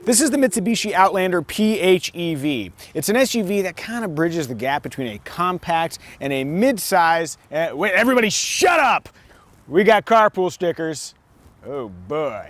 This is the Mitsubishi Outlander PHEV. It's an SUV that kind of bridges the gap between a compact and a mid-size. Wait, everybody shut up! We got carpool stickers. Oh boy.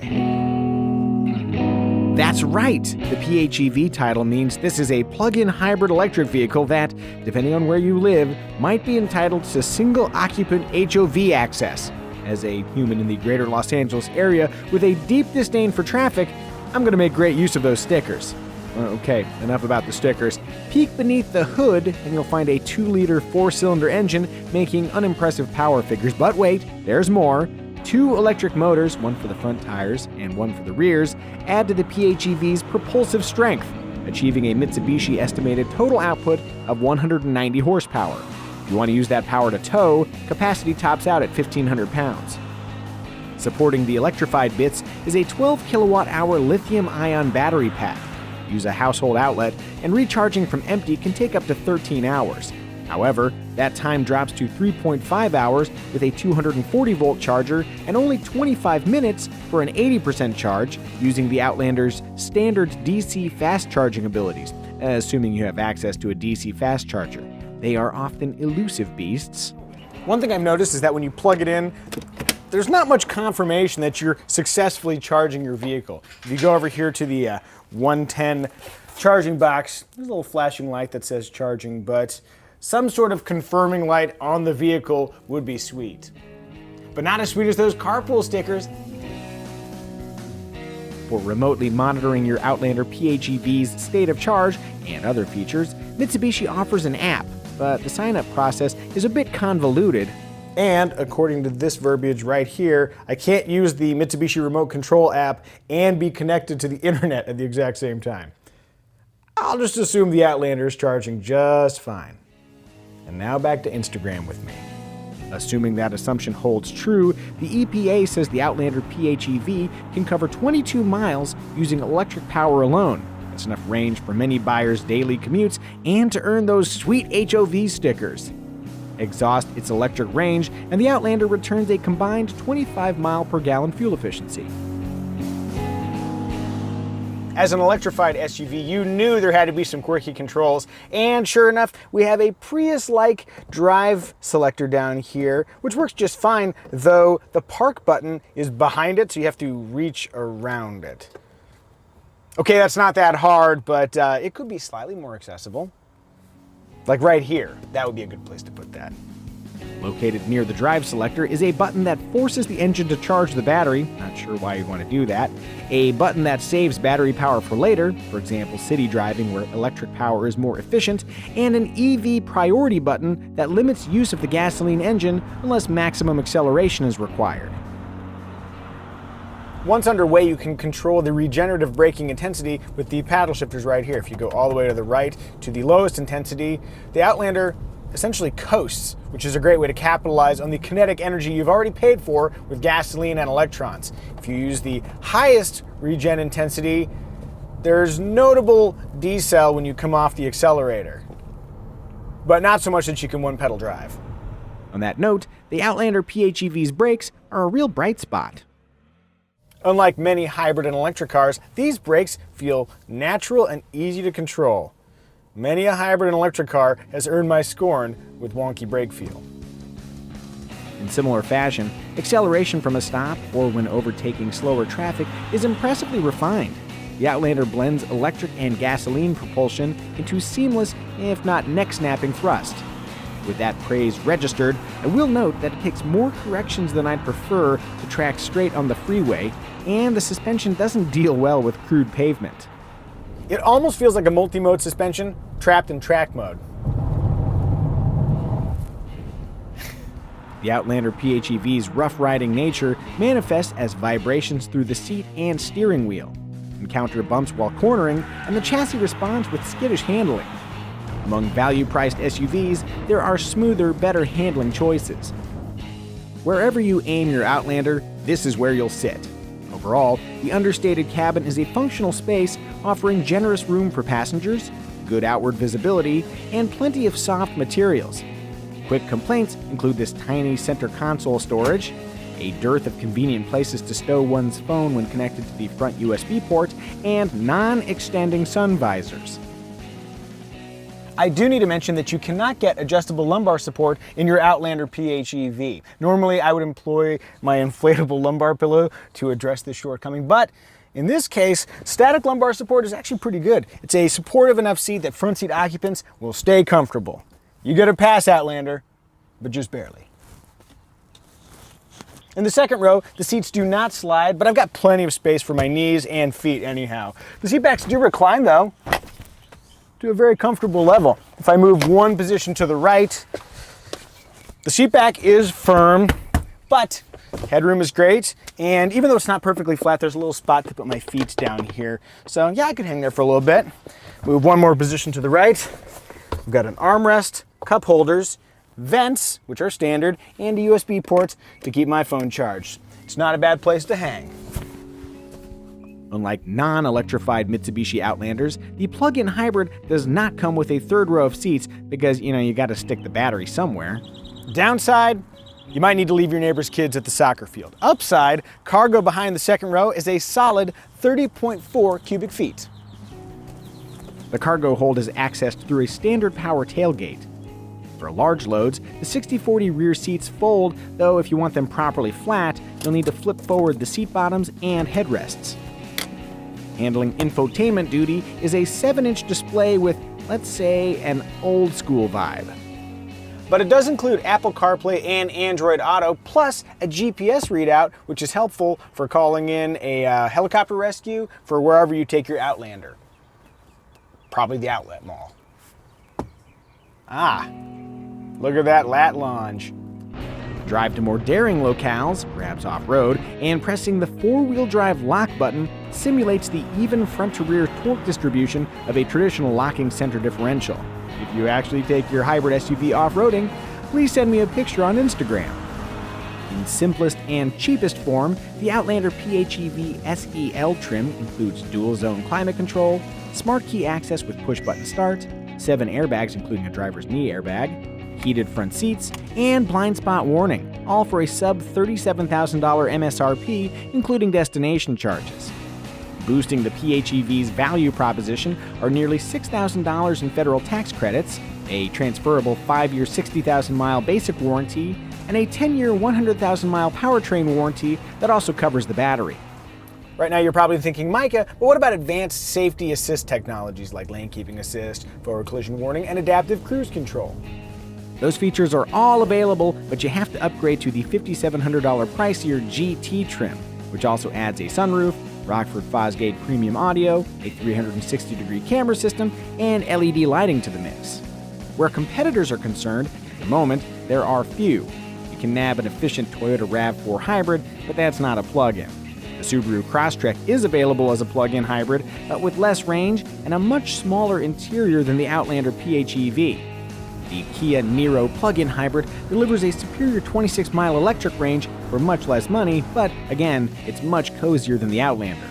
That's right. The PHEV title means this is a plug-in hybrid electric vehicle that, depending on where you live, might be entitled to single-occupant HOV access. As a human in the greater Los Angeles area with a deep disdain for traffic, I'm going to make great use of those stickers. Okay, enough about the stickers. Peek beneath the hood and you'll find a 2-liter 4-cylinder engine making unimpressive power figures. But wait, there's more. 2 electric motors, one for the front tires and one for the rears, add to the PHEV's propulsive strength, achieving a Mitsubishi estimated total output of 190 horsepower. If you want to use that power to tow, capacity tops out at 1,500 pounds. Supporting the electrified bits is a 12 kilowatt-hour lithium-ion battery pack. Use a household outlet, and recharging from empty can take up to 13 hours. However, that time drops to 3.5 hours with a 240-volt charger and only 25 minutes for an 80% charge using the Outlander's standard DC fast charging abilities, assuming you have access to a DC fast charger. They are often elusive beasts. One thing I've noticed is that when you plug it in, there's not much confirmation that you're successfully charging your vehicle. If you go over here to the 110 charging box, there's a little flashing light that says charging, but some sort of confirming light on the vehicle would be sweet. But not as sweet as those carpool stickers. For remotely monitoring your Outlander PHEV's state of charge and other features, Mitsubishi offers an app, but the sign-up process is a bit convoluted. And according to this verbiage right here, I can't use the Mitsubishi Remote Control app and be connected to the internet at the exact same time. I'll just assume the Outlander is charging just fine. And now back to Instagram with me. Assuming that assumption holds true, the EPA says the Outlander PHEV can cover 22 miles using electric power alone. That's enough range for many buyers' daily commutes and to earn those sweet HOV stickers. Exhaust its electric range, and the Outlander returns a combined 25 mile per gallon fuel efficiency. As an electrified SUV, you knew there had to be some quirky controls, and sure enough, we have a Prius-like drive selector down here, which works just fine, though the park button is behind it, so you have to reach around it. Okay, that's not that hard, but it could be slightly more accessible. Like right here, that would be a good place to put that. Located near the drive selector is a button that forces the engine to charge the battery, not sure why you'd want to do that, a button that saves battery power for later, for example city driving where electric power is more efficient, and an EV priority button that limits use of the gasoline engine unless maximum acceleration is required. Once underway, you can control the regenerative braking intensity with the paddle shifters right here. If you go all the way to the right to the lowest intensity, the Outlander essentially coasts, which is a great way to capitalize on the kinetic energy you've already paid for with gasoline and electrons. If you use the highest regen intensity, there's notable decel when you come off the accelerator, but not so much that you can one-pedal drive. On that note, the Outlander PHEV's brakes are a real bright spot. Unlike many hybrid and electric cars, these brakes feel natural and easy to control. Many a hybrid and electric car has earned my scorn with wonky brake feel. In similar fashion, acceleration from a stop or when overtaking slower traffic is impressively refined. The Outlander blends electric and gasoline propulsion into seamless, if not neck-snapping thrust. With that praise registered, I will note that it takes more corrections than I'd prefer to track straight on the freeway, and the suspension doesn't deal well with crude pavement. It almost feels like a multi-mode suspension trapped in track mode. The Outlander PHEV's rough-riding nature manifests as vibrations through the seat and steering wheel. Encounter bumps while cornering, and the chassis responds with skittish handling. Among value-priced SUVs, there are smoother, better handling choices. Wherever you aim your Outlander, this is where you'll sit. Overall, the understated cabin is a functional space offering generous room for passengers, good outward visibility, and plenty of soft materials. Quick complaints include this tiny center console storage, a dearth of convenient places to stow one's phone when connected to the front USB port, and non-extending sun visors. I do need to mention that you cannot get adjustable lumbar support in your Outlander PHEV. Normally, I would employ my inflatable lumbar pillow to address this shortcoming, but in this case, static lumbar support is actually pretty good. It's a supportive enough seat that front seat occupants will stay comfortable. You get a pass, Outlander, but just barely. In the second row, the seats do not slide, but I've got plenty of space for my knees and feet anyhow. The seat backs do recline though, to a very comfortable level. If I move one position to the right, the seat back is firm, but headroom is great. And even though it's not perfectly flat, there's a little spot to put my feet down here. So yeah, I could hang there for a little bit. Move one more position to the right. We've got an armrest, cup holders, vents, which are standard, and a USB port to keep my phone charged. It's not a bad place to hang. Unlike non-electrified Mitsubishi Outlanders, the plug-in hybrid does not come with a third row of seats because, you got to stick the battery somewhere. Downside, you might need to leave your neighbor's kids at the soccer field. Upside, cargo behind the second row is a solid 30.4 cubic feet. The cargo hold is accessed through a standard power tailgate. For large loads, the 60/40 rear seats fold, though if you want them properly flat, you'll need to flip forward the seat bottoms and headrests. Handling infotainment duty is a 7-inch display with, let's say, an old school vibe. But it does include Apple CarPlay and Android Auto, plus a GPS readout, which is helpful for calling in a helicopter rescue for wherever you take your Outlander. Probably the outlet mall. Ah, look at that lat lounge. Drive to more daring locales, perhaps off-road, and pressing the 4-wheel drive lock button simulates the even front-to-rear torque distribution of a traditional locking center differential. If you actually take your hybrid SUV off-roading, please send me a picture on Instagram. In simplest and cheapest form, the Outlander PHEV SEL trim includes dual-zone climate control, smart key access with push-button start, 7 airbags including a driver's knee airbag, heated front seats, and blind spot warning, all for a sub-$37,000 MSRP, including destination charges. Boosting the PHEV's value proposition are nearly $6,000 in federal tax credits, a transferable 5-year 60,000-mile basic warranty, and a 10-year 100,000-mile powertrain warranty that also covers the battery. Right now you're probably thinking, Micah, but what about advanced safety assist technologies like lane keeping assist, forward collision warning, and adaptive cruise control? Those features are all available, but you have to upgrade to the $5,700 pricier GT trim, which also adds a sunroof, Rockford Fosgate premium audio, a 360-degree camera system, and LED lighting to the mix. Where competitors are concerned, at the moment, there are few. You can nab an efficient Toyota RAV4 hybrid, but that's not a plug-in. The Subaru Crosstrek is available as a plug-in hybrid, but with less range and a much smaller interior than the Outlander PHEV. The Kia Niro plug-in hybrid delivers a superior 26-mile electric range for much less money, but again, it's much cozier than the Outlander.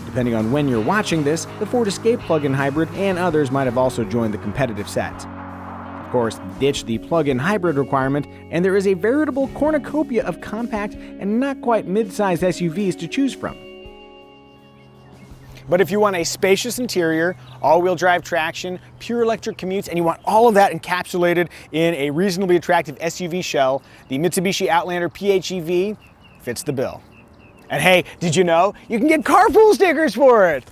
Depending on when you're watching this, the Ford Escape plug-in hybrid and others might have also joined the competitive set. Of course, ditch the plug-in hybrid requirement, and there is a veritable cornucopia of compact and not quite mid-sized SUVs to choose from. But if you want a spacious interior, all-wheel drive traction, pure electric commutes, and you want all of that encapsulated in a reasonably attractive SUV shell, the Mitsubishi Outlander PHEV fits the bill. And hey, did you know you can get carpool stickers for it?